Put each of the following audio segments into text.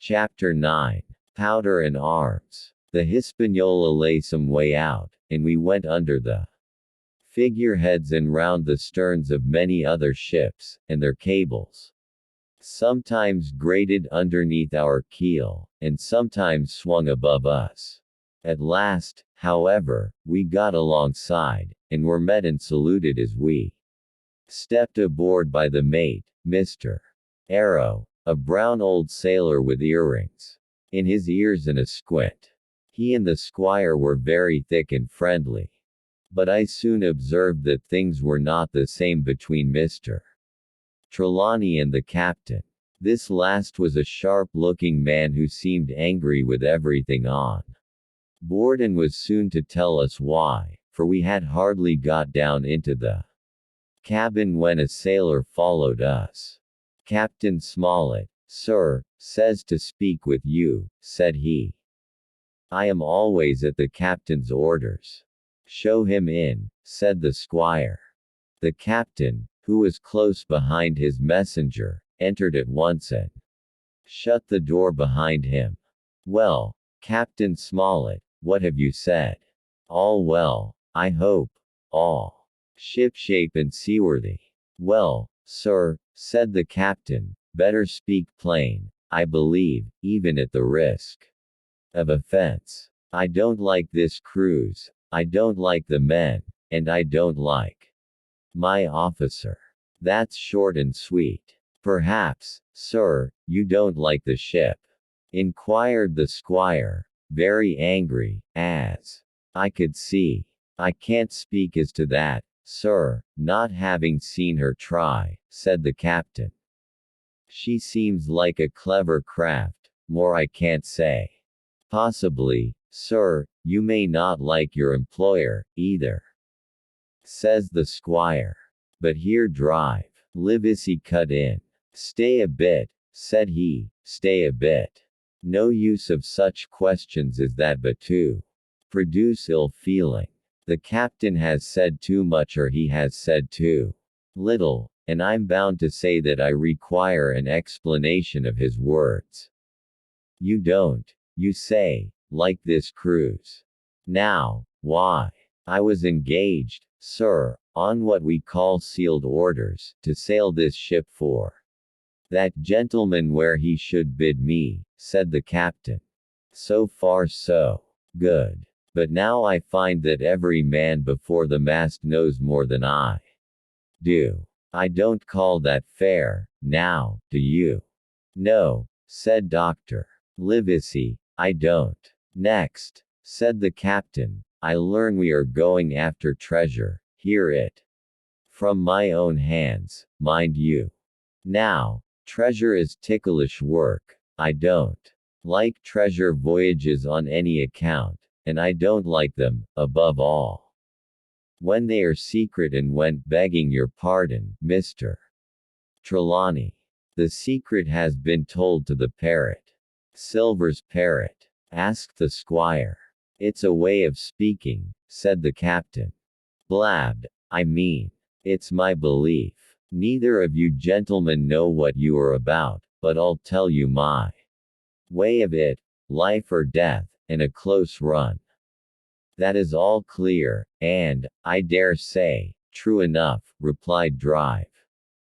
Chapter 9. Powder and Arms. The Hispaniola lay some way out, and we went under the figureheads and round the sterns of many other ships, and their cables sometimes grated underneath our keel, and sometimes swung above us. At last, however, we got alongside, and were met and saluted as we stepped aboard by the mate, Mr. Arrow, a brown old sailor with earrings in his ears and a squint. He and the squire were very thick and friendly. But I soon observed that things were not the same between Mr. Trelawney and the captain. This last was a sharp-looking man who seemed angry with everything on board and was soon to tell us why, for we had hardly got down into the cabin when a sailor followed us. "Captain Smollett, sir, says to speak with you," said he. "I am always at the captain's orders." "Show him in," said the squire. The captain, who was close behind his messenger, entered at once and shut the door behind him. "Well, Captain Smollett, what have you said?" "All well, I hope. All shipshape and seaworthy." "Well, sir," said the captain, "better speak plain, I believe, even at the risk of offense. I don't like this cruise, I don't like the men, and I don't like my officer. That's short and sweet." "Perhaps, sir, you don't like the ship?" inquired the squire, very angry, as I could see. "I can't speak as to that, sir, not having seen her try," said the captain. "She seems like a clever craft, more I can't say. Possibly, sir, you may not like your employer, either," says the squire. "But here drive," Livesey cut in. "Stay a bit," said he, "stay a bit. No use of such questions as that but to produce ill feeling. The captain has said too much or he has said too little, and I'm bound to say that I require an explanation of his words. You don't, you say, like this cruise. Now, why? I was engaged, sir, on what we call sealed orders, to sail this ship for that gentleman where he should bid me," said the captain. "So far so good. But now I find that every man before the mast knows more than I do. I don't call that fair, now, do you?" "No," said Dr. Livesey, "I don't." "Next," said the captain, "I learn we are going after treasure, hear it from my own hands, mind you. Now, treasure is ticklish work. I don't like treasure voyages on any account, and I don't like them, above all, when they are secret and went begging your pardon, Mr. Trelawney. The secret has been told to the parrot." "Silver's parrot?" asked the squire. "It's a way of speaking," said the captain. "Blabbed, I mean. It's my belief. Neither of you gentlemen know what you are about, but I'll tell you my way of it, life or death, and a close run. That is all clear, and, I dare say, true enough," replied Drive.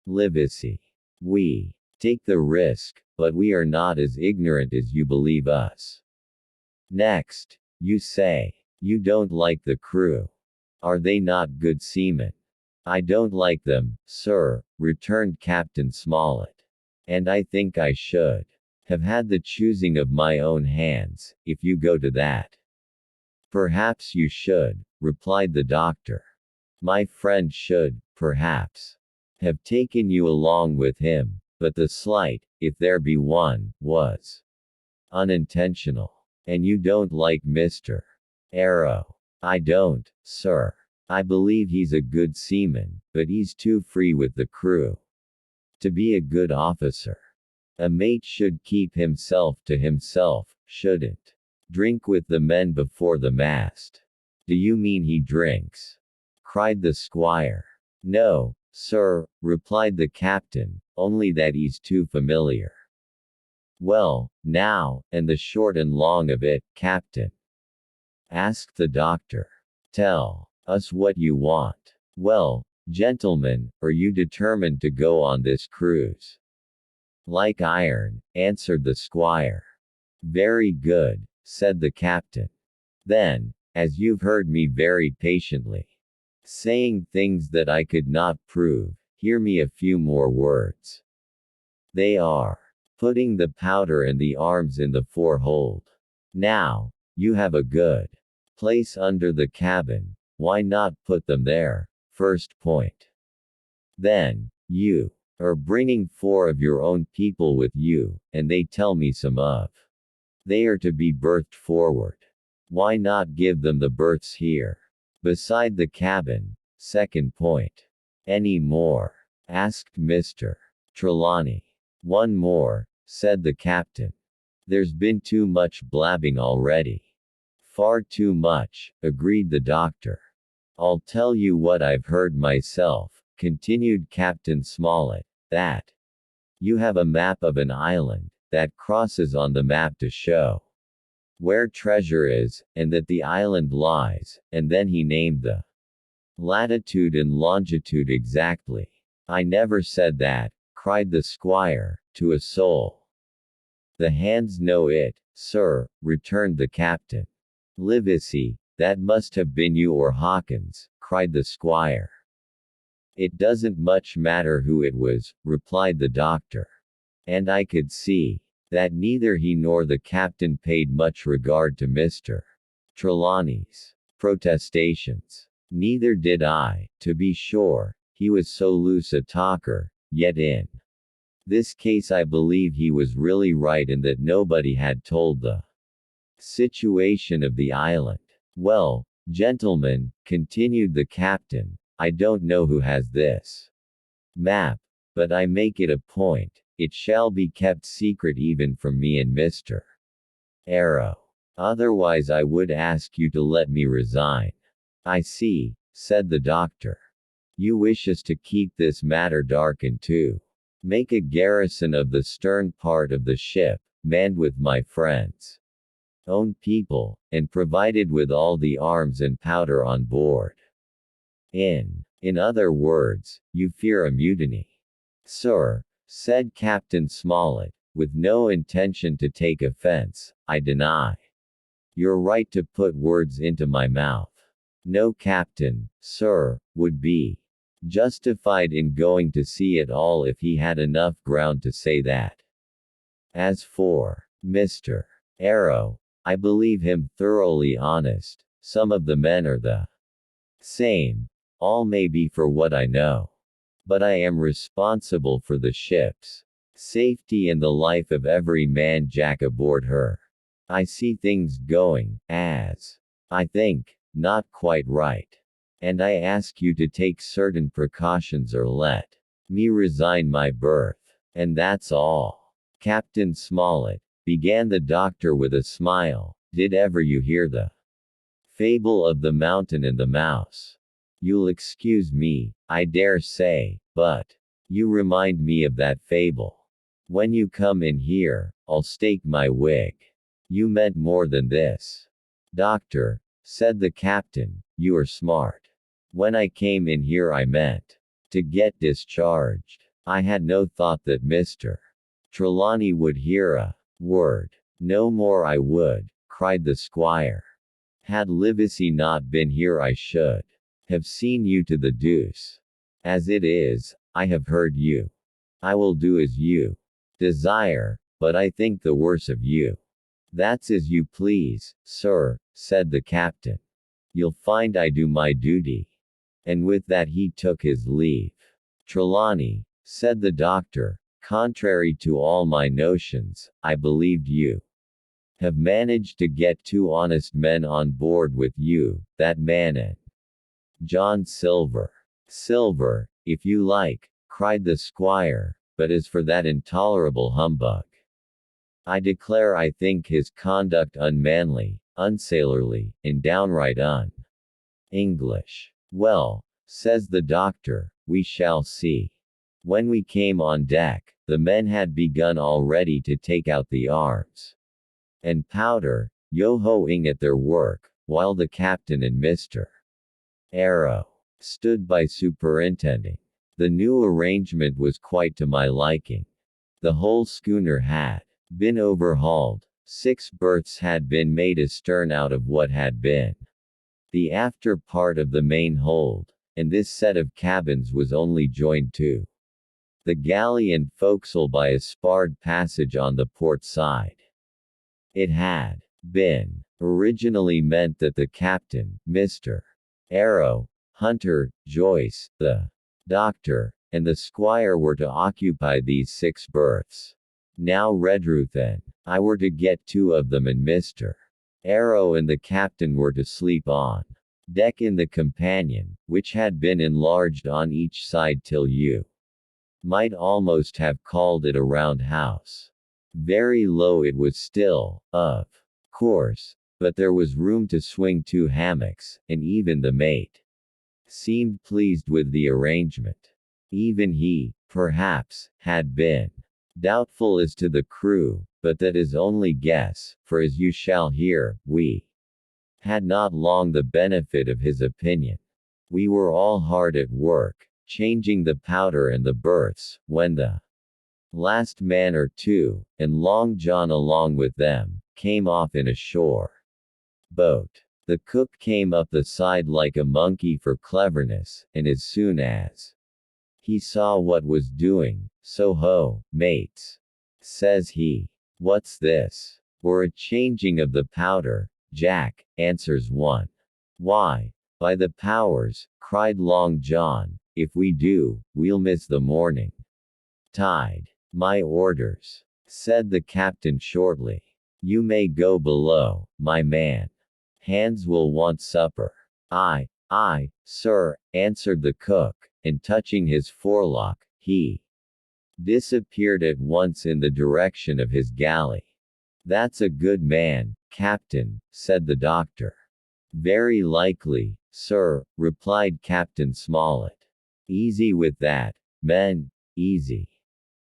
Livesey. "We take the risk, but we are not as ignorant as you believe us. Next, you say, you don't like the crew. Are they not good seamen?" "I don't like them, sir," returned Captain Smollett. "And I think I should have had the choosing of my own hands, if you go to that." "Perhaps you should," replied the doctor. "My friend should, perhaps, have taken you along with him, but the slight, if there be one, was unintentional. And you don't like Mr. Arrow?" "I don't, sir. I believe he's a good seaman, but he's too free with the crew to be a good officer. A mate should keep himself to himself, shouldn't drink with the men before the mast." "Do you mean he drinks?" cried the squire. "No, sir," replied the captain, "only that he's too familiar." Well, now, and the short and long of it, Captain? Asked the doctor. Tell us what you want. Well, gentlemen, are you determined to go on this cruise? Like iron, answered the squire. Very good, said the captain. Then, as you've heard me very patiently, saying things that I could not prove, hear me a few more words. They are putting the powder and the arms in the forehold. Now, you have a good place under the cabin, why not put them there? First point. Then, you are bringing 4 of your own people with you, and they tell me some of they are to be berthed forward. Why not give them the berths here, beside the cabin? Second point. Any more? Asked Mr. Trelawney. One more, said the captain. There's been too much blabbing already. Far too much, agreed the doctor. I'll tell you what I've heard myself, continued Captain Smollett, that you have a map of an island, that crosses on the map to show where treasure is, and that the island lies, and then he named the latitude and longitude exactly. I never said that, cried the squire, to a soul. The hands know it, sir, returned the captain. Livesey, that must have been you or Hawkins, cried the squire. It doesn't much matter who it was, replied the doctor. And I could see that neither he nor the captain paid much regard to Mr. Trelawney's protestations. Neither did I, to be sure, he was so loose a talker, yet in this case I believe he was really right in that nobody had told the situation of the island. Well, gentlemen, continued the captain, I don't know who has this map, but I make it a point, it shall be kept secret even from me and Mr. Arrow. Otherwise I would ask you to let me resign. I see, said the doctor. You wish us to keep this matter dark and to make a garrison of the stern part of the ship, manned with my friends' own people, and provided with all the arms and powder on board. In other words, you fear a mutiny. Sir, said Captain Smollett, with no intention to take offense, I deny your right to put words into my mouth. No captain, sir, would be justified in going to sea at all if he had enough ground to say that. As for Mr. Arrow, I believe him thoroughly honest. Some of the men are the same. All may be for what I know. But I am responsible for the ship's safety and the life of every man jack aboard her. I see things going, as I think, not quite right. And I ask you to take certain precautions or let me resign my berth. And that's all. Captain Smollett, began the doctor with a smile, did ever you hear the fable of the mountain and the mouse? You'll excuse me, I dare say, but you remind me of that fable. When you come in here, I'll stake my wig. You meant more than this. Doctor, said the captain, you are smart. When I came in here I meant to get discharged. I had no thought that Mr. Trelawney would hear a word. No more I would, cried the squire. Had Livesey not been here I should have seen you to the deuce. As it is, I have heard you. I will do as you desire, but I think the worse of you. That's as you please, sir, said the captain. You'll find I do my duty. And with that he took his leave. Trelawney, said the doctor, contrary to all my notions, I believed you have managed to get 2 honest men on board with you, that man and John Silver. Silver, if you like, cried the squire, but as for that intolerable humbug, I declare I think his conduct unmanly, unsailorly, and downright un-English. Well, says the doctor, we shall see. When we came on deck, the men had begun already to take out the arms and powder, yo-hoing at their work, while the captain and Mr. Arrow stood by superintending. The new arrangement was quite to my liking. The whole schooner had been overhauled. 6 berths had been made astern out of what had been the after part of the main hold, and this set of cabins was only joined to the galley and forecastle by a sparred passage on the port side. It had been originally meant that the captain, Mr. Arrow, Hunter, Joyce, the doctor, and the squire were to occupy these 6 berths. Now Redruth and I were to get 2 of them, and Mr. Arrow and the captain were to sleep on deck in the companion, which had been enlarged on each side till you might almost have called it a roundhouse. Very low it was still, of course, but there was room to swing 2 hammocks, and even the mate seemed pleased with the arrangement. Even he, perhaps, had been doubtful as to the crew, but that is only guess, for as you shall hear, we had not long the benefit of his opinion. We were all hard at work, changing the powder and the berths, when the last man or 2, and Long John along with them, came off in a shore boat. The cook came up the side like a monkey for cleverness, and as soon as he saw what was doing, "So ho, mates," says he. "What's this?" "We're a changing of the powder, Jack," answers one. "Why, by the powers," cried Long John, "if we do, we'll miss the morning tide." "My orders," said the captain shortly. "You may go below, my man. Hands will want supper." "Aye, aye, sir," answered the cook, and touching his forelock, he disappeared at once in the direction of his galley. "That's a good man, Captain," said the doctor. "Very likely, sir," replied Captain Smollett. "Easy with that, men, easy."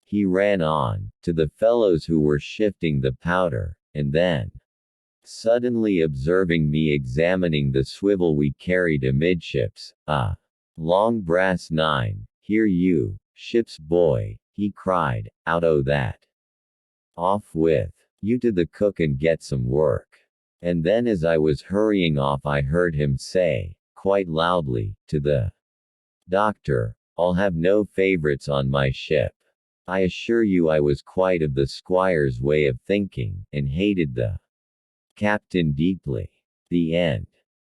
He ran on, to the fellows who were shifting the powder, and then, suddenly observing me examining the swivel we carried amidships, "A long brass 9, here you, ship's boy," he cried, "out o' that. Off with you to the cook and get some work." And then as I was hurrying off I heard him say, quite loudly, to the doctor, "I'll have no favorites on my ship." I assure you I was quite of the squire's way of thinking, and hated the captain deeply. The end.